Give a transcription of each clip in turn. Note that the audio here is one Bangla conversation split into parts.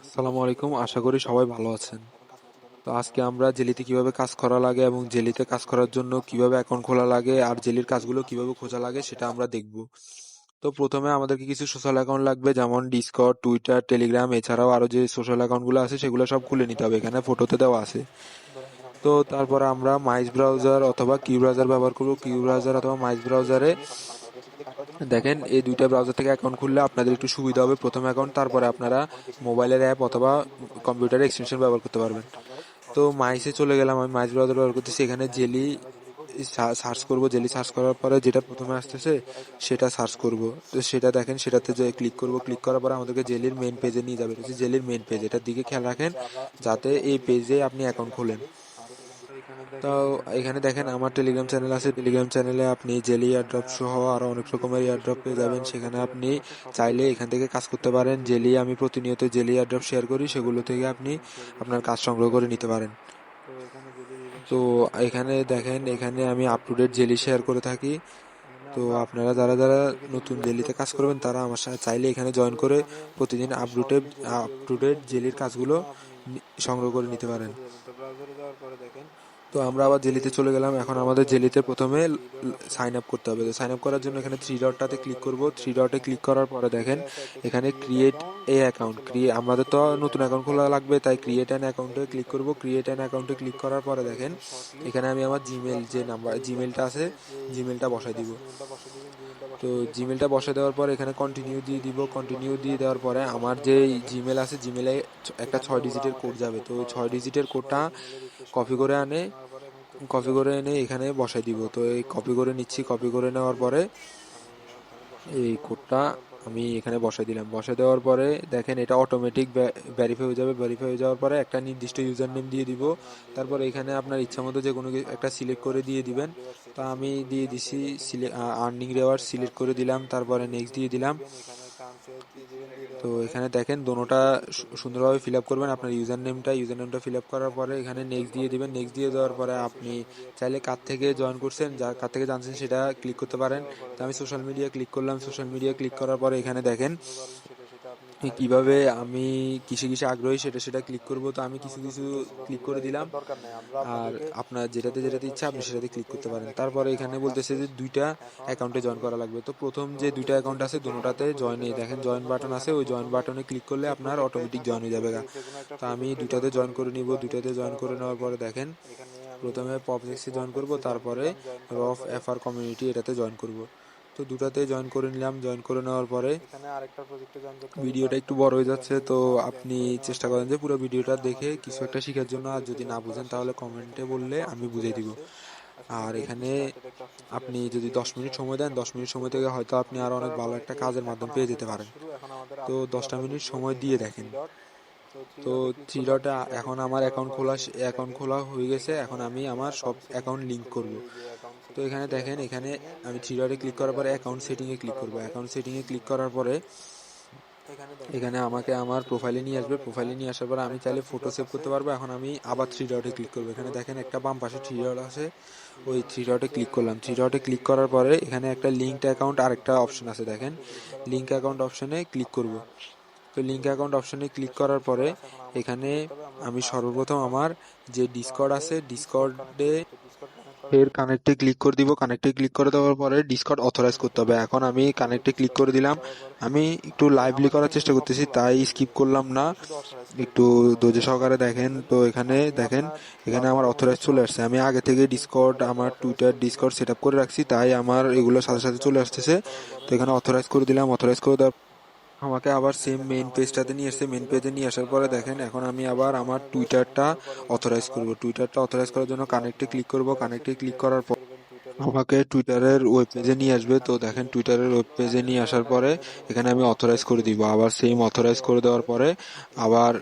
আসসালামু আলাইকুম, আশা করি সবাই ভালো আছেন। তো আজকে আমরা জেলিতে কিভাবে কাজ করা লাগে এবং জেলিতে কাজ করার জন্য কিভাবে অ্যাকাউন্ট খোলা লাগে আর জেলির কাজগুলো কিভাবে খোঁজা লাগে সেটা আমরা দেখব। তো প্রথমে আমাদেরকে কিছু সোশ্যাল অ্যাকাউন্ট লাগবে, যেমন ডিসকর্ড, টুইটার, টেলিগ্রাম, এছাড়াও আরো যে সোশ্যাল অ্যাকাউন্টগুলো আছে সেগুলো সব খুলে নিতে হবে, এখানে ফটোতে দেওয়া আছে। তো তারপরে আমরা মাইস ব্রাউজার অথবা কিউ ব্রাউজার ব্যবহার করব। কিউ ব্রাউজার অথবা মাইস ব্রাউজারে দেখেন এই দুইটা ব্রাউজার থেকে অ্যাকাউন্ট খুললে আপনাদের একটু সুবিধা হবে। প্রথম অ্যাকাউন্ট, তারপরে আপনারা মোবাইলের অ্যাপ অথবা কম্পিউটারের এক্সটেনশন ব্যবহার করতে পারবেন। তো মাইসে চলে গেলাম, আমি মাইস ব্রাউজার ব্যবহার করতেছি। এখানে জেলি সার্চ করব। জেলি সার্চ করার পরে যেটা প্রথমে আসতেছে সেটা সার্চ করব। তো সেটা দেখেন, সেটাতে যে ক্লিক করব। ক্লিক করার পরে আমাদেরকে জেলির মেইন পেজে নিয়ে যাবে। এটা হচ্ছে জেলির মেইন পেজ, এটার দিকে খেয়াল রাখেন যাতে এই পেজে আপনি অ্যাকাউন্ট খোলেন। তো এখানে দেখেন আমার টেলিগ্রাম চ্যানেল আছে। টেলিগ্রাম চ্যানেলে আপনি জেলি এয়ারড্রপ সহ আরো অনেক রকমের এয়ারড্রপ পেয়ে যাবেন। সেখানে আপনি চাইলে এখান থেকে কাজ করতে পারেন। জেলি আমি প্রতিনিয়ত জেলি এয়ারড্রপ শেয়ার করি, সেগুলো থেকে আপনি আপনার কাজ সংগ্রহ করে নিতে পারেন। তো এখানে দেখেন, এখানে আমি আপ টু ডেট জেলি শেয়ার করে থাকি। তো আপনারা যারা যারা নতুন জেলিতে কাজ করবেন তারা আমার সাথে চাইলে এখানে জয়েন করে প্রতিদিন আপ টু ডেট জেলির কাজগুলো সংগ্রহ করে নিতে পারেন। তো আমরা আবার জেলিতে চলে গেলাম। এখন আমাদের জেলিতে প্রথমে সাইন আপ করতে হবে। তো সাইন আপ করার জন্য এখানে থ্রি ডটটাতে ক্লিক করব। থ্রি ডটে ক্লিক করার পরে দেখেন এখানে ক্রিয়েট এ অ্যাকাউন্ট। আমাদের তো নতুন অ্যাকাউন্ট খোলা লাগবে, তাই ক্রিয়েট অ্যান অ্যাকাউন্টে ক্লিক করব। ক্রিয়েট অ্যান অ্যাকাউন্টে ক্লিক করার পরে দেখেন এখানে আমি আমার জিমেল, যে নাম্বার জিমেলটা আছে, জিমেলটা বসাই দিব। তো জিমেলটা বসে দেওয়ার পর এখানে কন্টিনিউ দিয়ে দিব। কন্টিনিউ দিয়ে দেওয়ার পরে আমার যে জিমেল আছে, জিমেলে একটা 6 ডিজিটের কোড যাবে। তো ওই 6 ডিজিটের কোডটা কপি করে আনে কপি করে এনে এখানে বসাই দিব। তো এই কপি করে নিচ্ছি। কপি করে নেওয়ার পরে এই কোডটা আমি এখানে বসাই দিলাম। বসাই দেওয়ার পরে দেখেন এটা অটোমেটিক ভেরিফাই হয়ে যাবে। ভেরিফাই হয়ে যাওয়ার পরে একটা নির্দিষ্ট ইউজার নেম দিয়ে দিব। তারপরে এখানে আপনার ইচ্ছা মতো যে কোনো একটা সিলেক্ট করে দিয়ে দিবেন। তো আমি দিয়ে দিছি আর্নিং রেওয়ার্ড সিলেক্ট করে দিলাম, তারপরে নেক্সট দিয়ে দিলাম। তো এখানে দেখেন দোনোটা সুন্দরভাবে ফিল আপ করবেন। আপনার ইউজার নেমটা ফিল আপ করার পরে এখানে নেক্সট দিয়ে দিবেন। নেক্সট দিয়ে দেওয়ার পরে আপনি চাইলে কার থেকে জয়েন করছেন, কার থেকে জানছেন সেটা ক্লিক করতে পারেন। তো আমি সোশ্যাল মিডিয়া ক্লিক করলাম। সোশ্যাল মিডিয়া ক্লিক করার পরে এখানে দেখেন কিভাবে আমি কিসে কিসে আগ্রহী সেটা সেটা ক্লিক করব। তো আমি কিছু কিছু ক্লিক করে দিলাম। আর আপনার যেটাতে যেটাতে ইচ্ছা আপনি সেটাতে ক্লিক করতে পারেন। তারপরে এখানে বলতেছে যে দুইটা অ্যাকাউন্টে জয়েন করা লাগবে। তো প্রথম যে দুইটা অ্যাকাউন্ট আছে দুটোটাতে জয়েনে দেখেন জয়েন বাটন আছে, ওই জয়েন বাটনে ক্লিক করলে আপনার অটোমেটিক জয়েন হয়ে যাবে। তো আমি দুইটাতে জয়েন করে নিব। দুইটাতে জয়েন করে নেওয়ার পরে দেখেন প্রথমে পপজেক্সে জয়েন করব, তারপরে রফ এফআর কমিউনিটি এটাতে জয়েন করব। তো দুটাতে জয়েন করে নিলাম। জয়েন করে নেওয়ার পরে ভিডিওটা একটু বড় হয়ে যাচ্ছে, তো আপনি চেষ্টা করেন যে পুরো ভিডিওটা দেখে কিছু একটা শেখার জন্য। আর যদি না বুঝেন তাহলে কমেন্টে বললে আমি বুঝিয়ে দিব। আর এখানে আপনি যদি 10 মিনিট সময় দেন, 10 মিনিট সময় থেকে হয়তো আপনি আরো অনেক ভালো একটা কাজের মাধ্যম পেয়ে যেতে পারেন। তো 10টা মিনিট সময় দিয়ে দেখেন। তো থ্রি ডটে এখন আমার অ্যাকাউন্ট খোলা হয়ে গেছে। এখন আমি আমার সব অ্যাকাউন্ট লিংক করব। তো এখানে দেখেন, এখানে আমি থ্রি ডটে ক্লিক করার পরে অ্যাকাউন্ট সেটিংয়ে ক্লিক করব। অ্যাকাউন্ট সেটিংয়ে ক্লিক করার পরে এখানে আমাকে আমার প্রোফাইলে নিয়ে আসবে। প্রোফাইলে নিয়ে আসার পরে আমি চাইলে ফটো সেভ করতে পারবো। এখন আমি আবার থ্রি ডটে ক্লিক করবো। এখানে দেখেন একটা বাম পাশে থ্রি ডট আছে, ওই থ্রি ডটে ক্লিক করলাম। থ্রি ডটে ক্লিক করার পরে এখানে একটা লিঙ্কড অ্যাকাউন্ট আর একটা অপশন আছে, দেখেন লিঙ্ক অ্যাকাউন্ট অপশনে ক্লিক করব। তো লিঙ্ক অ্যাকাউন্ট অপশনে ক্লিক করার পরে এখানে আমি সর্বপ্রথম আমার যে ডিসকর্ড আছে, ডিসকর্ডে এর কানেক্টে ক্লিক করে দিব। কানেক্টে ক্লিক করে দেওয়ার পরে ডিসকর্ড অথরাইজ করতে হবে। এখন আমি কানেক্টে ক্লিক করে দিলাম। আমি একটু লাইভলি করার চেষ্টা করতেছি, তাই স্কিপ করলাম না, একটু ধৈর্য সহকারে দেখেন। তো এখানে দেখেন, এখানে আমার অথরাইজ চলে আসছে। আমি আগে থেকে ডিসকর্ড, আমার টুইটার ডিসকর্ড সেট আপ করে রাখছি, তাই আমার এগুলো সাথে সাথে চলে আসতেছে। তো এখানে অথরাইজ করে দিলাম। অথরাইজ করে দেওয়ার আমাকে আবার সেম মেইন পেজটাতে নিয়ে এসেছে। মেইন পেজে নিয়ে আসার পরে দেখেন এখন আমি আবার আমার টুইটারটা অথরাইজ করব। টুইটারটা অথরাইজ করার জন্য কানেক্টে ক্লিক করব। কানেক্টে ক্লিক করার পর আমাকে টুইটারের ওয়েব পেজে নিয়ে আসবে। তো দেখেন টুইটারের ওয়েব পেজে নিয়ে আসার পরে এখানে আমি অথরাইজ করে দিব। আবার সেম অথরাইজ করে দেওয়ার পরে আবার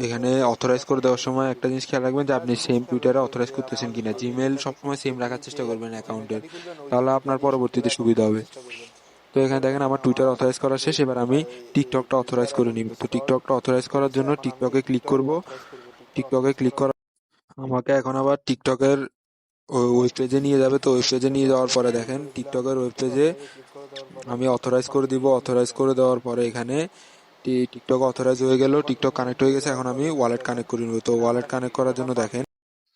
এখানে অথরাইজ করে দেওয়ার সময় একটা জিনিস খেয়াল রাখবেন যে আপনি সেম টুইটারে অথরাইজ করতেছেন কিনা। জিমেল সবসময় সেম রাখার চেষ্টা করবেন অ্যাকাউন্টের, তাহলে আপনার পরবর্তীতে সুবিধা হবে। তো এখানে দেখেন আমার টুইটার অথরাইজ করা শেষ। এবার আমি টিকটকটা অথরাইজ করে নিব। তো টিকটকটা অথরাইজ করার জন্য টিকটকে ক্লিক করব। টিকটকে ক্লিক করা আমাকে এখন আবার টিকটকের ওয়েব পেজে নিয়ে যাবে। তো ওয়েব পেজে নিয়ে যাওয়ার পরে দেখেন টিকটকের ওয়েব পেজে আমি অথরাইজ করে দিব। অথরাইজ করে দেওয়ার পরে এখানে টিকটক অথরাইজ হয়ে গেল, টিকটক কানেক্ট হয়ে গেছে। এখন আমি ওয়ালেট কানেক্ট করে নেব। তো ওয়ালেট কানেক্ট করার জন্য দেখেন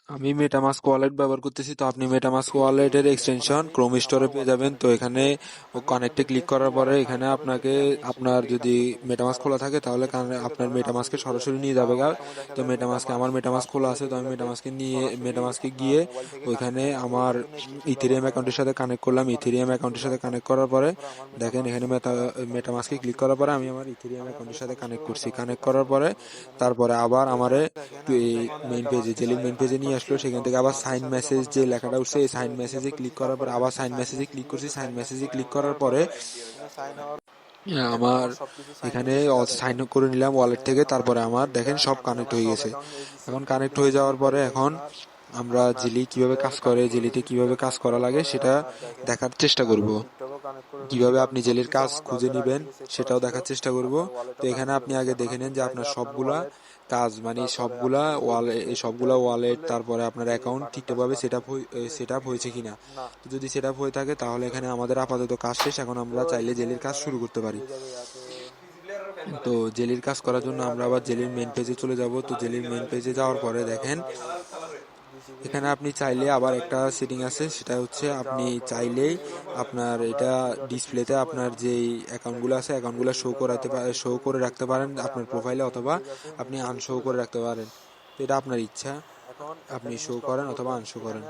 আমি মেটামাস্ক ওয়ালেট ব্যবহার করতেছি। তো আপনি মেটামাস্ক ওয়ালেটের এক্সটেনশন ক্রোম স্টোরে পেয়ে যাবেন। তো এখানে কানেক্টে ক্লিক করার পরে এখানে আপনাকে আপনার যদি মেটামাস্ক খোলা থাকে তাহলে আপনার মেটামাস্কে সরাসরি নিয়ে যাবে গা। তো মেটামাস্কে আমার মেটামাস্ক খোলা আছে, তো আমি মেটামাস্কে গিয়ে ওইখানে আমার ইথেরিয়াম অ্যাকাউন্টের সাথে কানেক্ট করলাম। ইথেরিয়াম অ্যাকাউন্টের সাথে কানেক্ট করার পরে দেখেন এখানে মেটামাস্কে ক্লিক করার পরে আমি আমার ইথেরিয়াম অ্যাকাউন্টের সাথে কানেক্ট করছি। কানেক্ট করার পরে তারপরে আবার আমারে মেইন পেজে জেলির মেইন পেজে নিয়ে আসলো। সেখান থেকে আবার সাইন মেসেজ যে লেখাটা উঠছে এই সাইন মেসেজে ক্লিক করার পরে আবার সাইন মেসেজে ক্লিক করছি। সাইন মেসেজে ক্লিক করার পরে আমার এখানে সাইন আপ করে নিলাম ওয়ালেট থেকে। তারপরে আমার দেখেন সব কানেক্ট হয়ে গেছে। এখন কানেক্ট হয়ে যাওয়ার পরে এখন আমরা জেলি কিভাবে কাজ করে, জেলিতে কিভাবে কাজ করা লাগে সেটা দেখার চেষ্টা করব। কিভাবে আপনি জেলির কাজ খুঁজে নেবেন সেটাও দেখার চেষ্টা করব। তো এখানে আপনি আগে দেখে নেন যে আপনার সবগুলা কাজ মানে সবগুলা ওয়ালেট তারপরে আপনার অ্যাকাউন্ট ঠিকঠাকভাবে সেট আপ হয়েছে কিনা। তো যদি সেট আপ হয়ে থাকে তাহলে এখানে আমাদের আপাতত কাজ শেষ। এখন আমরা চাইলে জেলির কাজ শুরু করতে পারি। তো জেলির কাজ করার জন্য আমরা আবার জেলির মেইন পেজে চলে যাব। তো জেলির মেইন পেজে যাওয়ার পরে দেখেন এখানে আপনি চাইলে আবার একটা সেটিং আছে, সেটা হচ্ছে আপনি চাইলেই আপনার এটা ডিসপ্লেতে আপনার যেই অ্যাকাউন্টগুলো আছে অ্যাকাউন্টগুলো শো করে রাখতে পারেন আপনার প্রোফাইলে, অথবা আপনি আনশো করে রাখতে পারেন। তো এটা আপনার ইচ্ছা, আপনি শো করেন অথবা আনশো করেন।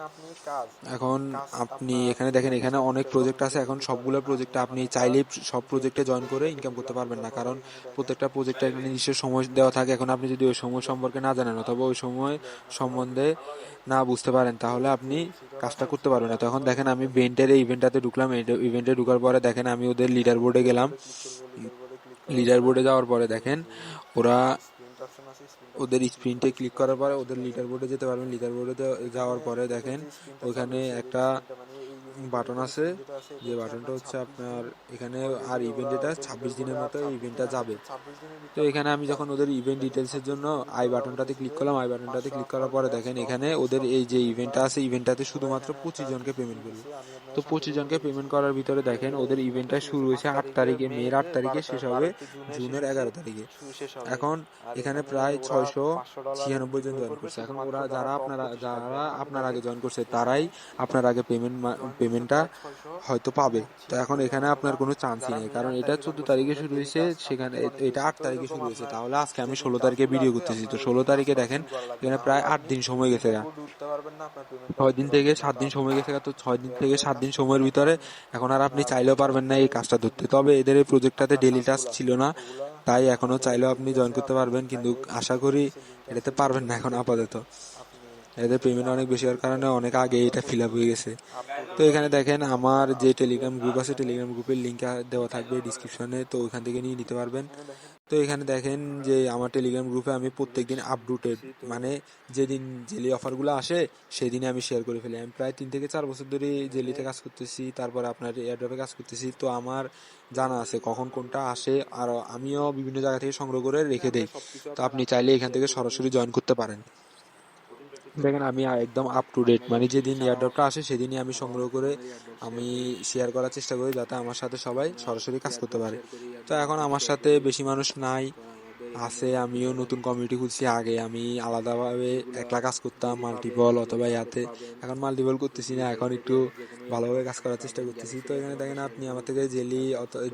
এখন আপনি এখানে দেখেন এখানে অনেক প্রজেক্ট আছে। এখন সবগুলো প্রজেক্টে আপনি চাইলেই সব প্রজেক্টে জয়েন করে ইনকাম করতে পারবেন না, কারণ প্রত্যেকটা প্রজেক্টে একটা নির্দিষ্ট সময় দেওয়া থাকে। এখন আপনি যদি ওই সময় সম্পর্কে না জানেন অথবা ওই সময় সম্বন্ধে না বুঝতে পারেন তাহলে আপনি কাজটা করতে পারবেন না। তো এখন দেখেন আমি বেন্টের এই ইভেন্টটাতে ঢুকলাম। ইভেন্টে ঢুকার পরে দেখেন আমি ওদের লিডার বোর্ডে গেলাম। লিডার বোর্ডে যাওয়ার পরে দেখেন ওরা ওদের স্ক্রিনটে ক্লিক করার পরে ওদের লিডার বোর্ডে যেতে পারবেন। লিডার বোর্ডে যাওয়ার পরে দেখেন ওইখানে একটা বাটন আছে, যে বাটনটা হচ্ছে আপনার এখানে আর ইভেন্ট এটা 26 দিনের মতো এই ইভেন্টটা যাবে। তো এখানে আমি যখন ওদের ইভেন্ট ডিটেলসের জন্য আই বাটনটাতে ক্লিক করলাম। আই বাটনটাতে ক্লিক করার পরে দেখেন এখানে ওদের এই যে ইভেন্টটা আছে ইভেন্টটাতে শুধুমাত্র 25 জনকে পেমেন্ট করবে। তো 25 জনকে পেমেন্ট করার ভিতরে দেখেন ওদের ইভেন্টটা শুরু হয়েছে 8 তারিখে, মের 8 তারিখে, শেষ হবে জুনের 11 তারিখে। এখন এখানে প্রায় 696 জন জয়েন করছে। এখন ওরা যারা আপনার আগে জয়েন করছে তারাই আপনার আগে পেমেন্টটা হয়তো পাবে। তো এখন এখানে আপনার কোনো চান্সই নেই, কারণ এটা 14 তারিখে শুরু হয়েছে, সেখানে এটা 8 তারিখে শুরু হয়েছে। তাহলে আজকে আমি 16 তারিখে ভিডিও করতেছি। তো 16 তারিখে দেখেন এখানে প্রায় 8 দিন সময় গেছে। 6 দিন থেকে 7 দিন সময় গেছে। তো 6 দিন থেকে 7 দিন সময়ের ভিতরে এখন আর আপনি চাইলেও পারবেন না এই কাজটা ধরতে। তবে এদের এই প্রজেক্টটাতে ডেইলি টাস্ক ছিল না, তাই এখনো চাইলেও আপনি জয়েন করতে পারবেন, কিন্তু আশা করি এটাতে পারবেন না এখন আপাতত। এদের পেমেন্ট অনেক বেশি হওয়ার কারণে অনেক আগে এটা ফিল আপ হয়ে গেছে। তো এখানে দেখেন আমার যে টেলিগ্রাম গ্রুপ আছে টেলিগ্রাম গ্রুপের লিঙ্ক দেওয়া থাকবে ডিসক্রিপশনে, তো ওইখান থেকে নিয়ে নিতে পারবেন। তো এখানে দেখেন যে আমার টেলিগ্রাম গ্রুপে আমি প্রত্যেকদিন আপডেটেড মানে যেদিন জেলি অফারগুলো আসে সেদিনে আমি শেয়ার করে ফেলি। আমি প্রায় 3 থেকে 4 বছর ধরে জেলিতে কাজ করতেছি, তারপরে আপনার এয়ারড্রপে কাজ করতেছি। তো আমার জানা আছে কখন কোনটা আসে, আর আমিও বিভিন্ন জায়গা থেকে সংগ্রহ করে রেখে দেই। তো আপনি চাইলে এখান থেকে সরাসরি জয়েন করতে পারেন। দেখেন আমি একদম আপ টু ডেট, মানে যেদিন এয়ারড্রপটা আসে সেদিনই আমি সংগ্রহ করে আমি শেয়ার করার চেষ্টা করি, যাতে আমার সাথে সবাই সরাসরি কাজ করতে পারে। তো এখন আমার সাথে বেশি মানুষ নাই, আছে আমিও নতুন কমিউনিটি খুলছি। আগে আমি আলাদাভাবে একলা কাজ করতাম মাল্টিপল অথবা ইয়াতে, এখন মাল্টিপল করতেছি না, এখন একটু ভালোভাবে কাজ করার চেষ্টা করতেছি। তো এখানে দেখেন আপনি আমার থেকে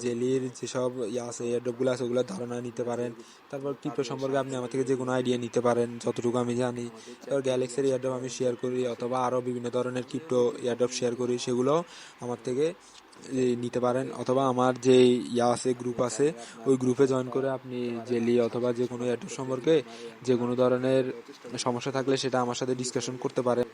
জেলির যেসব ইয়ে আছে এয়ারড্রপগুলো আছে ওগুলোর ধারণা নিতে পারেন। তারপর ক্রিপ্টো সম্পর্কে আপনি আমার থেকে যে কোনো আইডিয়া নিতে পারেন যতটুকু আমি জানি। তারপর গ্যালাক্সির এয়ারড্রপ আমি শেয়ার করি, অথবা আরও বিভিন্ন ধরনের ক্রিপ্টো এয়ারড্রপ শেয়ার করি, সেগুলো আমার থেকে নিতে পারেন। অথবা আমার যে গ্রুপ আছে ওই গ্রুপে জয়েন করে আপনি জেলি অথবা যে কোনো এয়ারড্রপ সম্পর্কে যে কোনো ধরনের সমস্যা থাকলে সেটা আমার সাথে ডিসকাশন করতে পারেন।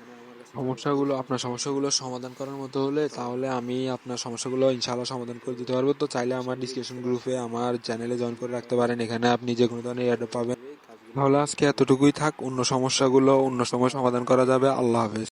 আপনার সমস্যাগুলো সমাধান করার মতো হলে তাহলে আমি আপনার সমস্যাগুলো ইনশাআল্লাহ সমাধান করে দিতে পারবো। তো চাইলে আমার ডিসকাশন গ্রুপে আমার চ্যানেলে জয়েন করে রাখতে পারেন, এখানে আপনি যে কোনো ধরনের এয়ারড্রপ পাবেন। তাহলে আজকে এতটুকুই থাক, অন্য সমস্যাগুলো অন্য সময় সমাধান করা যাবে। আল্লাহ হাফেজ।